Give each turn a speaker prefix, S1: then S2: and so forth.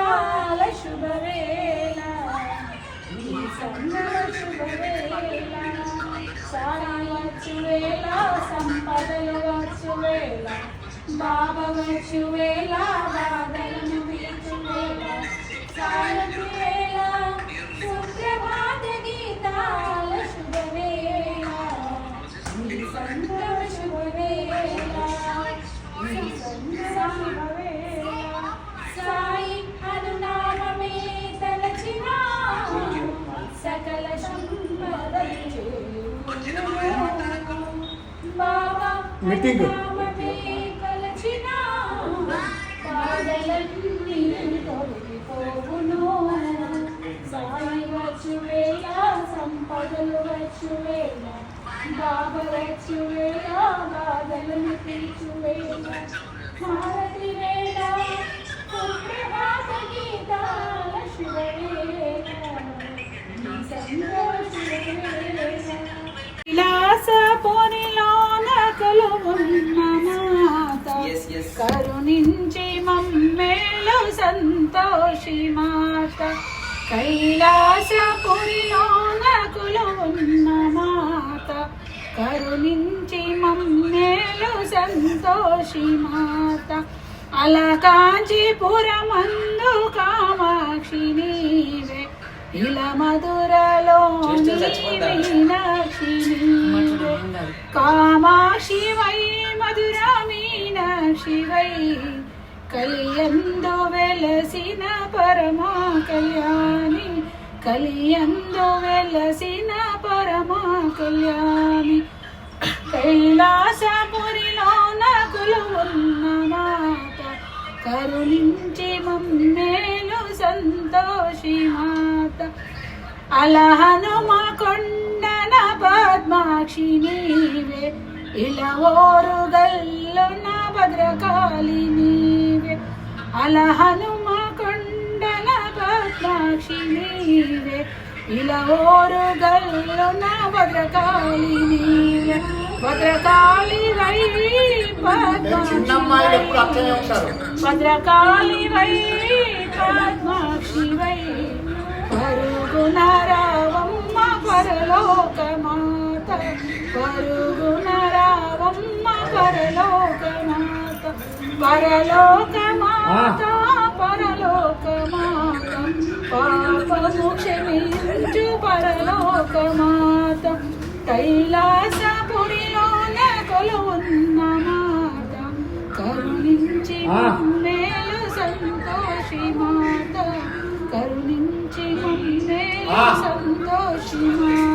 S1: గీతాల శుభవేళ సంగమ శుభవేళ సాయి వచ్చు వేళ సంపదలు వచ్చు వేళ బాబా వచ్చు వేళ బాధలను తీర్చు వేళ సారథి వేళ సుప్రభాత గీతాల శుభవేళ సంగమ శుభవేళ సాయి అనునామమే తలచిన సకల సంపదలు బాబా అనునామమే కలచిన బాధలన్నీ తొలగిపోవును సాయి వచ్చు వేళ సంపదలు వచ్చు వేళ బాబా వచ్చు వేళ బాధలను తీర్చు వేళ భారతి వేళ సుప్రభాత గీతాల శుభవేళ విలాసపురిలోన కొలువున్న మాత కరుణించి మమ్మేలు సంతోషి మాత కైలాసపురిలోన కొలువున్న మాత కరుణించి మమ్మేలు సంతోషి మాత అలకాంచీపురమందు కామాక్షి నీవే ఇలా మధురలో మీనాక్షి నీవే కామాక్షి వై మధుర మీనాక్షి వై కలియందు వెలసిన పరమా కళ్యాణి కలియందు వెలసిన పరమా కళ్యాణి కైలాసపురిలోన కొలువున్న మాత కరుణించి మమ్మేలు సంతోషి మాత అలహనుమ కొండన పద్మాక్షి నీవే ఇలా ఓరుగల్లున భద్రకాళి నీవే అలహనుమ కొండన పద్మాక్షి నీవే ఇలా ఓరుగల్లున భద్రకాళి నీవే భద్రకాళి వై భద్రకాళి వై పద్మాక్షి వై పరుగున రావమ్మ పరలోక మాత పరుగున రావమ్మ పరలోక మాత పరలోక మాత పరలోక మాత పాపము క్షమించు పరలోక మాత కైలాసపురిలోన కొలువున్న మాత కరుణించి మమ్మేలు సంతోషి మాత కరుణించి మమ్మేలు సంతోషి మాత